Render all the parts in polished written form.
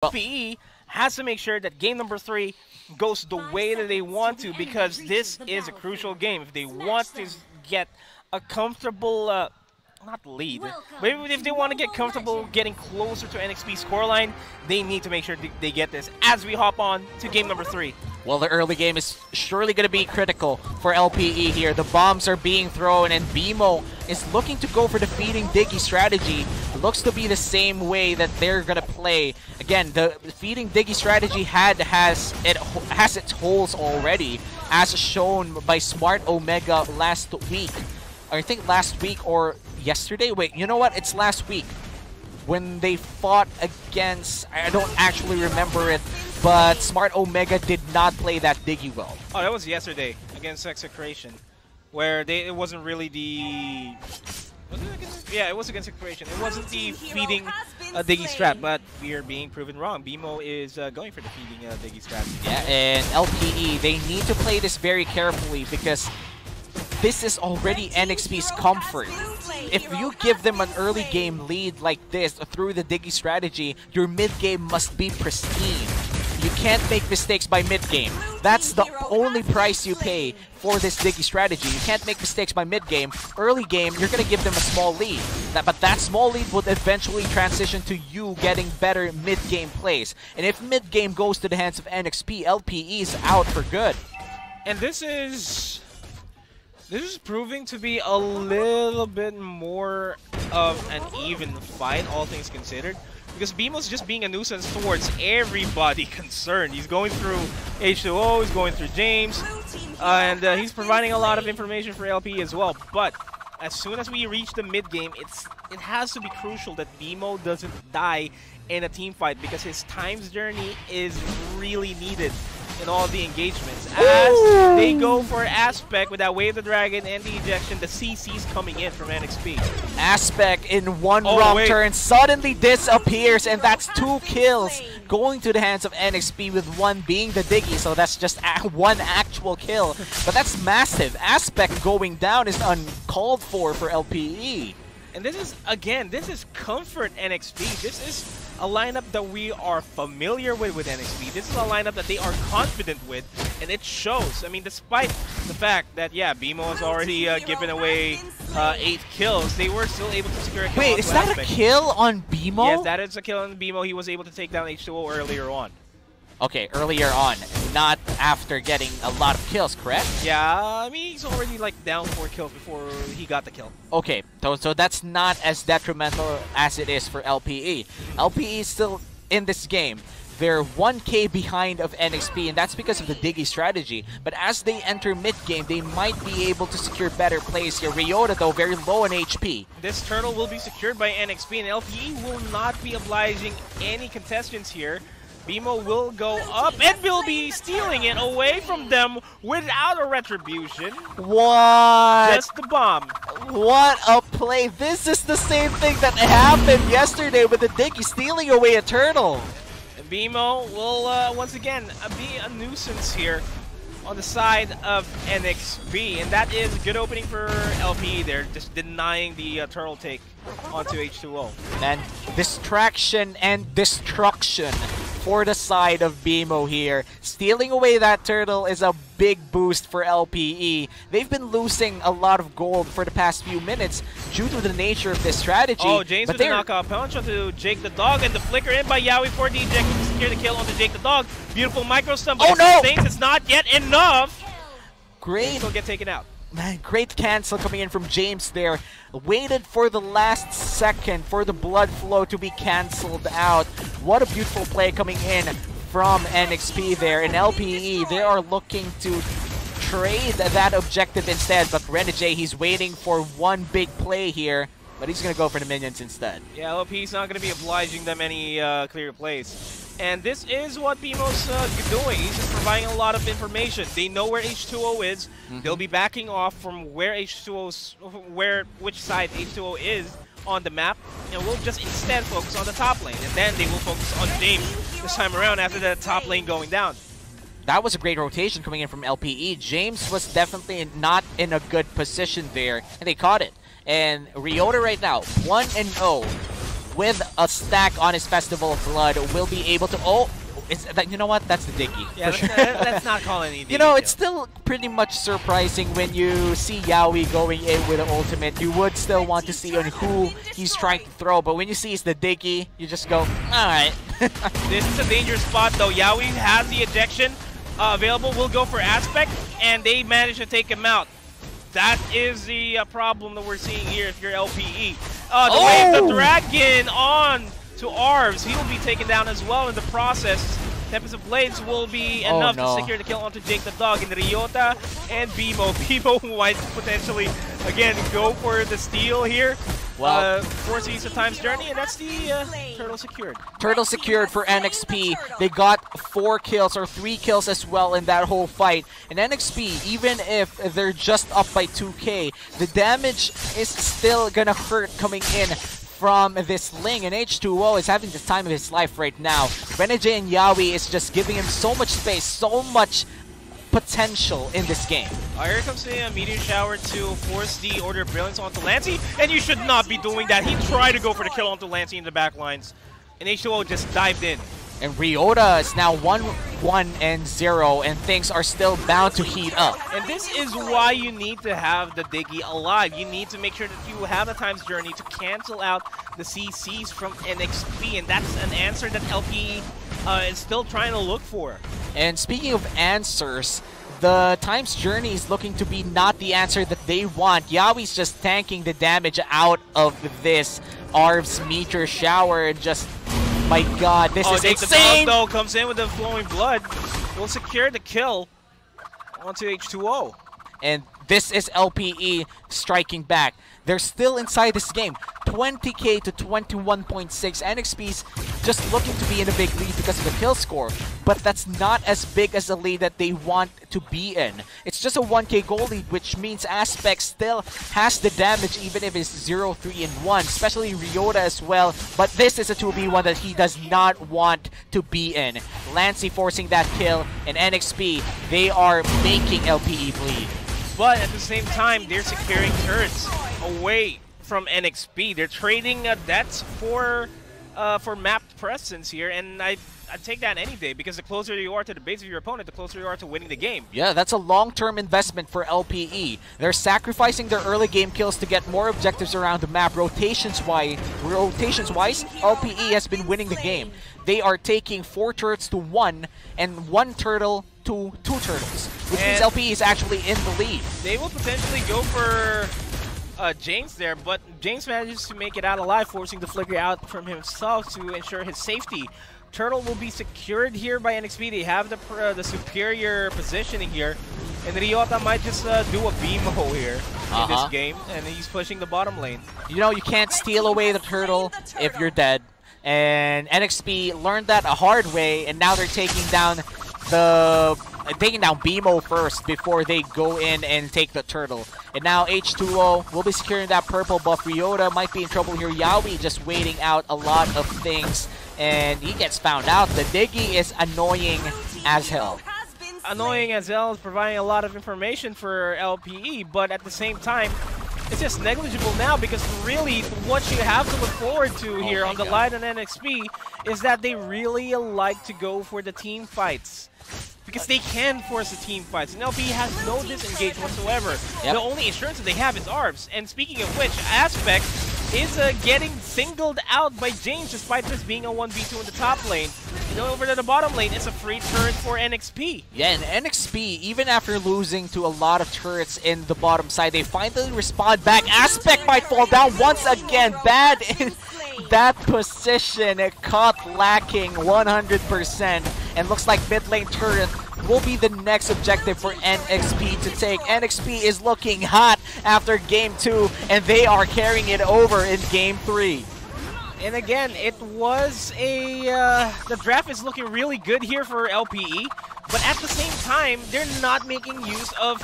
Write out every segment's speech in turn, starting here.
LPE has to make sure that game number 3 goes the way that they want to, because this is a crucial game. If they want to get a comfortable, not lead, but if they want to get comfortable getting closer to NXP scoreline, they need to make sure they get this as we hop on to game number 3. Well, the early game is surely going to be critical for LPE here. The bombs are being thrown, and BMO is looking to go for the feeding Diggy strategy. It looks to be the same way that they're going to play. Again, the feeding Diggy strategy has its holes already, as shown by Smart Omega last week. I think last week or yesterday. Wait, you know what? It's last week when they fought against, I don't actually remember it, but Smart Omega did not play that Diggy well. Oh, that was yesterday against Execration, where it wasn't really the... Was it against, yeah, it was against Execration. It wasn't the feeding Diggy strat, but we are being proven wrong. BMO is going for the feeding Diggy strat. Yeah, and LPE, they need to play this very carefully, because this is already NXP's comfort. If you give them an early game lead like this through the Diggy strategy, your mid game must be pristine. You can't make mistakes by mid game. That's the only price you pay for this Diggy strategy. You can't make mistakes by mid game. Early game, you're going to give them a small lead. But that small lead would eventually transition to you getting better mid game plays. And if mid game goes to the hands of NXP, LPE is out for good. And this is proving to be a little bit more of an even fight, all things considered. Because BMO's just being a nuisance towards everybody concerned. He's going through H2O, he's going through James, and he's providing a lot of information for LP as well. But as soon as we reach the mid game, it has to be crucial that BMO doesn't die in a team fight, because his time's journey is really needed in all the engagements. As they go for Aspect with that Wave the Dragon and the ejection, the CC's coming in from NXP. Aspect in one wrong turn suddenly disappears, and that's 2 kills going to the hands of NXP, with one being the Diggy, so that's just one actual kill. But that's massive. Aspect going down is uncalled for LPE. And this is, again, this is comfort NXP. This is a lineup that we are familiar with NXP. This is a lineup that they are confident with, and it shows. I mean, despite the fact that, yeah, BMO has already given away 8 kills, they were still able to secure a kill. Wait, is that a kill on BMO? Yes, that is a kill on BMO. He was able to take down H2O earlier on. Okay, earlier on, not after getting a lot of kills, correct? Yeah, I mean, he's already like down 4 kills before he got the kill. Okay, so that's not as detrimental as it is for LPE. LPE is still in this game. They're 1k behind of NXP, and that's because of the Diggy strategy. But as they enter mid-game, they might be able to secure better plays here. Ryota, though, very low in HP. This turtle will be secured by NXP, and LPE will not be obliging any contestants here. BMO will go up and will be stealing it away from them without a retribution. What? Just the bomb. What a play. This is the same thing that happened yesterday with the Diggy stealing away a turtle. And BMO will once again be a nuisance here on the side of NXP. And that is a good opening for LP. They're just denying the turtle take onto H2O. And distraction and destruction for the side of BMO here. Stealing away that turtle is a big boost for LPE. They've been losing a lot of gold for the past few minutes due to the nature of this strategy. Oh, James with the knockout punch onto Jake the Dog, and the flicker in by Yaoi for the eject to secure the kill onto Jake the Dog. Beautiful micro stun, but it's not yet enough. Great. He'll get taken out. Man, great cancel coming in from James there. Waited for the last second for the blood flow to be cancelled out. What a beautiful play coming in from NXP there. In LPE, they are looking to trade that objective instead. But Renegade, he's waiting for one big play here. But he's going to go for the minions instead. Yeah, LP's not going to be obliging them any clear plays. And this is what BMO's doing. He's just providing a lot of information. They know where H2O is. They'll be backing off from where which side H2O is on the map, and we'll just instead focus on the top lane. And then they will focus on James this time around after the top lane going down. That was a great rotation coming in from LPE. James was definitely not in a good position there, and they caught it. And Ryota right now, 1-0 with a stack on his Festival of Blood will be able to... Oh, is that, you know what? That's the Diggy. Yeah, sure. let's not call it any Diggy. You know, it's still pretty much surprising when you see Yaoi going in with an ultimate. You would still want to see on who he's trying to throw, but when you see it's the Diggy, you just go, alright. This is a dangerous spot though. Yaoi has the ejection available, will go for Aspect, and they manage to take him out. That is the problem that we're seeing here if you're LPE. The Dragon on to Arvs. He will be taken down as well in the process. Tempest of Blades will be enough to secure the kill onto Jake the Dog. And Ryota and Bimo. Bimo might potentially, again, go for the steal here. Well, forcing a time's journey, and that's the turtle secured. Turtle secured for NXP. They got 4 kills or 3 kills as well in that whole fight. And NXP, even if they're just up by 2k, the damage is still gonna hurt coming in from this Ling, and H2O is having the time of his life right now. Renegade and Yaoi is just giving him so much space, so much potential in this game. Here comes a Meteor Shower to force the Order of Brilliance onto Lancey, and you should not be doing that. He tried to go for the kill onto Lancey in the back lines, and H2O just dived in. And Ryota is now 1-1-0, and things are still bound to heat up. And this is why you need to have the Diggy alive. You need to make sure that you have the time's journey to cancel out the CCs from NXP, and that's an answer that LP is still trying to look for. And speaking of answers, the time's journey is looking to be not the answer that they want. Yaoi's just tanking the damage out of this Arv's Meteor Shower and just... My god, this is insane! The dog, though, comes in with the flowing blood. Will secure the kill onto H2O. And this is LPE striking back. They're still inside this game. 20k to 21.6. NXP's just looking to be in a big lead because of the kill score. But that's not as big as a lead that they want to be in. It's just a 1k goal lead, which means Aspect still has the damage even if it's 0-3-1. Especially Ryota as well. But this is a 2v1 that he does not want to be in. Lancey forcing that kill, and NXP, they are making LPE bleed. But at the same time, they're securing turrets away from NXP. They're trading debts for mapped presence here, and I'd take that any day, because the closer you are to the base of your opponent, the closer you are to winning the game. Yeah, that's a long-term investment for LPE. They're sacrificing their early game kills to get more objectives around the map. Rotations-wise, LPE has been winning the game. They are taking 4 turrets to 1, and 1 turtle to 2 turtles, which means LPE is actually in the lead. They will potentially go for James there, but James manages to make it out alive, forcing the flicker out from himself to ensure his safety. Turtle will be secured here by NXP. They have the superior positioning here, and Ryota might just do a BMO here in this game, and he's pushing the bottom lane. You know, you can't steal away the turtle if you're dead, and NXP learned that a hard way, and now they're taking down BMO first before they go in and take the turtle. And now H2O will be securing that purple buff. Ryota might be in trouble here. Yaoi just waiting out a lot of things, and he gets found out. The Diggy is annoying as hell. Annoying as hell, is providing a lot of information for LPE, but at the same time, it's just negligible now, because really what you have to look forward to here on the line on NXP is that they really like to go for the team fights. Because they can force the team fights, and LPE has no disengage whatsoever. The only insurance that they have is Arvs. And speaking of which, Aspect is getting singled out by James, despite this being a 1v2 in the top lane. You know, over to the bottom lane, it's a free turret for NXP. Yeah, and NXP, even after losing to a lot of turrets in the bottom side, they finally respond back. Aspect might fall down once again. Bad in that position. It caught lacking 100%. And looks like mid lane turret will be the next objective for NXP to take. NXP is looking hot after game 2, and they are carrying it over in game 3. And again, it was the draft is looking really good here for LPE, but at the same time, they're not making use of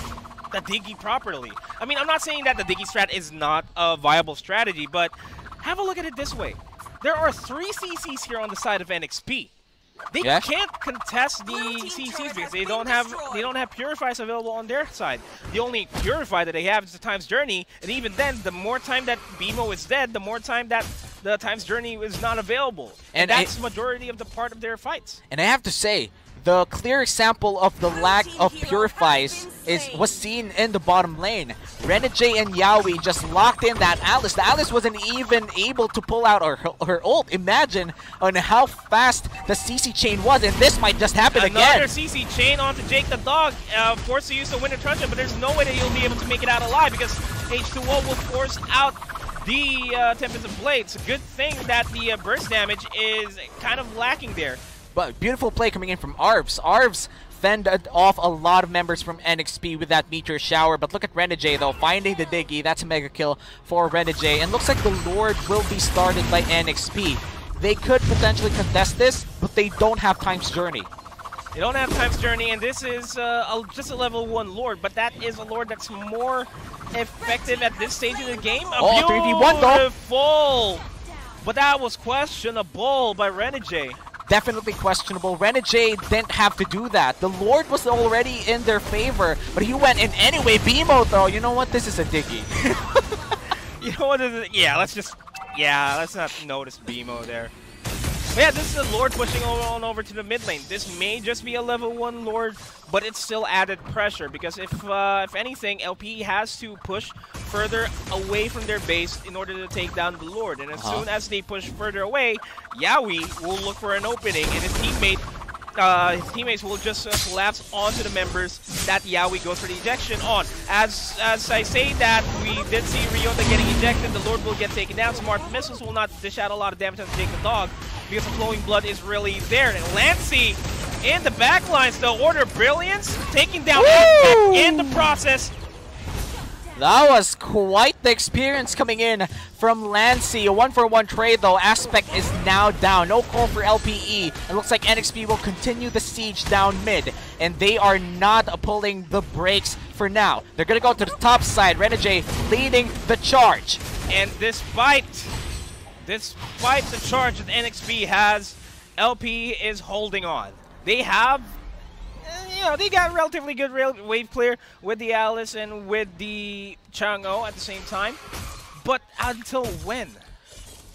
the Diggy properly. I mean, I'm not saying that the Diggy strat is not a viable strategy, but have a look at it this way. There are 3 CCs here on the side of NXP. They can't contest the CCs because they don't have purifiers available on their side. The only purifier that they have is the time's journey, and even then, the more time that BMO is dead, the more time that the times journey is not available. And that's the majority of the part of their fights. And I have to say, the clear example of the lack of purifies was seen in the bottom lane. Renegade and Yaoi just locked in that Alice. The Alice wasn't even able to pull out her ult. Imagine on how fast the CC chain was, and this might just happen again. Another CC chain onto Jake the Dog, forced to use the Winter Truncheon, but there's no way that he'll be able to make it out alive because H2O will force out the Tempest of Blades. Good thing that the burst damage is kind of lacking there. But beautiful play coming in from Arvs. Arvs fended off a lot of members from NXP with that Meteor Shower. But look at Renegade though, finding the Diggy. That's a mega kill for Renegade. And looks like the Lord will be started by NXP. They could potentially contest this, but they don't have Time's Journey. They don't have Time's Journey, and this is just a level 1 Lord, but that is a Lord that's more effective at this stage of the game. Oh, 3v1 though. Beautiful! But that was questionable by Renegade. Definitely questionable. Renegade didn't have to do that. The Lord was already in their favor, but he went in anyway. BMO though, you know what? This is a Diggy. You know what? Yeah, let's not notice BMO there. But yeah, this is a Lord pushing on over to the mid lane. This may just be a level 1 Lord, but it's still added pressure because if anything, LPE has to push further away from their base in order to take down the Lord. And as soon as they push further away, Yaoi will look for an opening, and his teammates will just collapse onto the members that Yaoi goes for the ejection on. As I say that, we did see Ryota getting ejected, the Lord will get taken down. Smart Missiles will not dish out a lot of damage on Jake the Dog because the Flowing Blood is really there. And Lancey in the backlines, the Order Brilliance, taking down Aspect in the process. That was quite the experience coming in from Lancey. A 1-for-1 trade though. Aspect is now down. No call for LPE. It looks like NXP will continue the siege down mid. And they are not pulling the brakes for now. They're going to go to the top side. Renegade leading the charge. And despite the charge that NXP has, LPE is holding on. They have... they got relatively good wave clear with the Alice and with the Chang'o at the same time. But until when?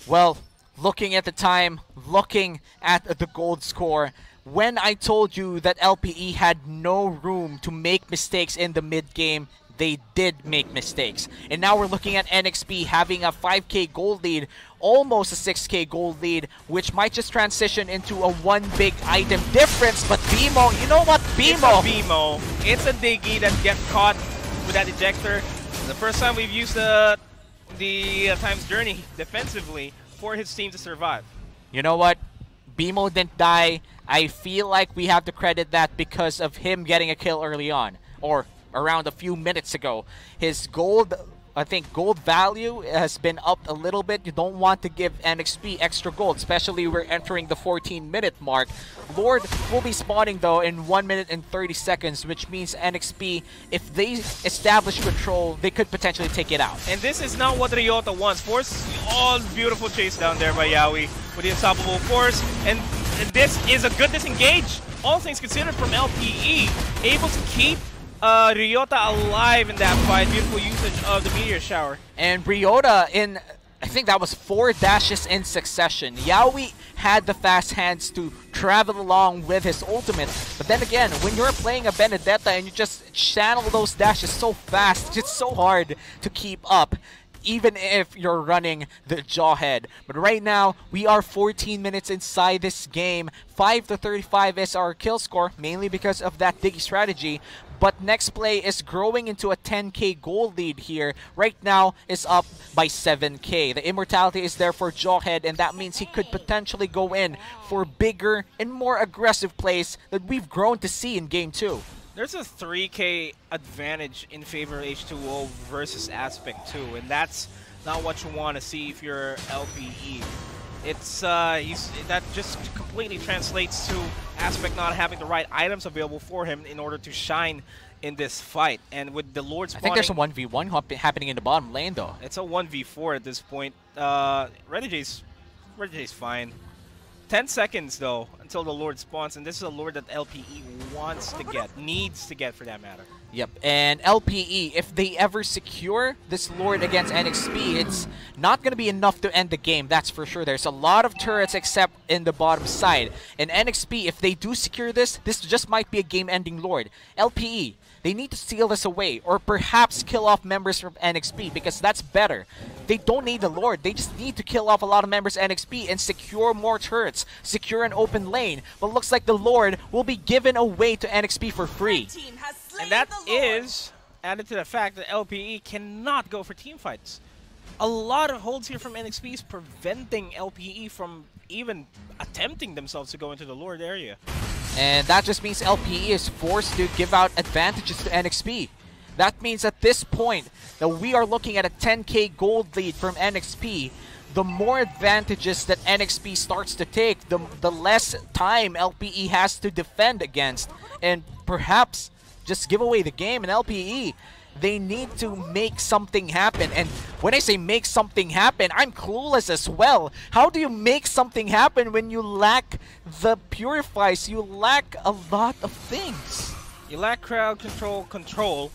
Well, looking at the time, looking at the gold score, when I told you that LPE had no room to make mistakes in the mid game, they did make mistakes. And now we're looking at NXP having a 5k gold lead, almost a 6k gold lead, which might just transition into a one big item difference. But BMO, you know what? BMO! It's a BMO. It's a Diggy that gets caught with that ejector. The first time we've used the Time's Journey defensively for his team to survive. You know what? BMO didn't die. I feel like we have to credit that because of him getting a kill early on, or around a few minutes ago. His gold, I think gold value has been upped a little bit. You don't want to give NXP extra gold, especially we're entering the 14-minute mark. Lord will be spawning though in 1 minute and 30 seconds, which means NXP, if they establish control, they could potentially take it out. And this is not what Ryota wants. Force, all beautiful chase down there by Yaoi with the unstoppable force, and this is a good disengage, all things considered, from LPE, able to keep Ryota alive in that fight. Beautiful usage of the Meteor Shower. And Ryota in, I think that was 4 dashes in succession. Yaoi had the fast hands to travel along with his ultimate. But then again, when you're playing a Benedetta and you just channel those dashes so fast, it's so hard to keep up, even if you're running the Jawhead. But right now, we are 14 minutes inside this game. 5-35 is our kill score, mainly because of that Diggy strategy. But Nexplay is growing into a 10k gold lead here. Right now, is up by 7k. The immortality is there for Jawhead, and that means he could potentially go in for bigger and more aggressive plays that we've grown to see in Game 2. There's a 3k advantage in favor of H2O versus Aspect 2, and that's not what you want to see if you're LPE. It's that just completely translates to Aspect not having the right items available for him in order to shine in this fight. And with the Lord spawning, I think there's a 1v1 happening in the bottom lane though. It's a 1v4 at this point. Renegade's fine. 10 seconds though until the Lord spawns, and this is a Lord that LPE wants to get, needs to get for that matter. Yep, and LPE, if they ever secure this Lord against NXP, it's not going to be enough to end the game, that's for sure. There's a lot of turrets except in the bottom side. And NXP, if they do secure this just might be a game-ending Lord. LPE, they need to steal this away, or perhaps kill off members from NXP, because that's better. They don't need the Lord, they just need to kill off a lot of members of NXP and secure more turrets, secure an open lane. But looks like the Lord will be given away to NXP for free. And that is added to the fact that LPE cannot go for team fights. A lot of holds here from NXP is preventing LPE from even attempting themselves to go into the Lord area. And that just means LPE is forced to give out advantages to NXP. That means at this point that we are looking at a 10k gold lead from NXP. The more advantages that NXP starts to take, the less time LPE has to defend against. And perhaps just give away the game. And LPE, they need to make something happen. And when I say make something happen, I'm clueless as well. How do you make something happen when you lack the purifies? You lack a lot of things. You lack crowd control.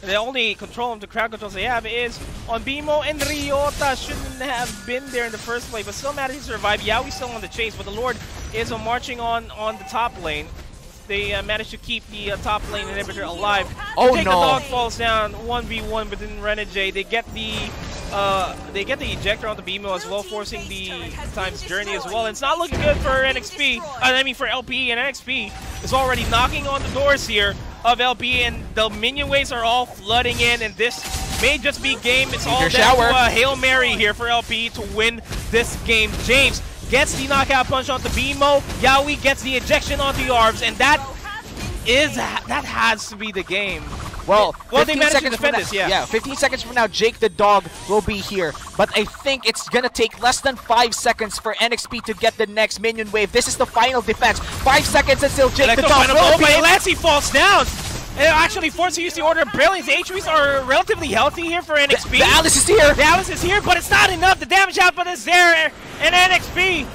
The only control of the crowd controls they have is on BMO, and Ryota shouldn't have been there in the first place, but still managed to survive. Yaoi's still on the chase, but the Lord is marching on the top lane. They managed to keep the top lane inhibitor alive. Oh no! The no! dog falls down 1v1 within Renegade. They get the ejector on the BMO as well, forcing the time's journey as well. And it's not looking good for NXP. I mean for LPE, and NXP is already knocking on the doors here of LPE, and the minion waves are all flooding in, and this may just be game. It's all down to a Hail Mary here for LPE to win this game. James gets the knockout punch onto BMO. Yaoi gets the ejection onto Yarbs, and that has to be the game. Well, they managed to defend this, yeah. 15 seconds from now, Jake the Dog will be here. But I think it's going to take less than 5 seconds for NXP to get the next minion wave. This is the final defense. 5 seconds until Jake the Dog will be in. Lancey falls down. And actually forced to use the Order of Brilliance. The HPs are relatively healthy here for NXP. The Alice is here. The Alice is here, but it's not enough. The damage output is there. And NXP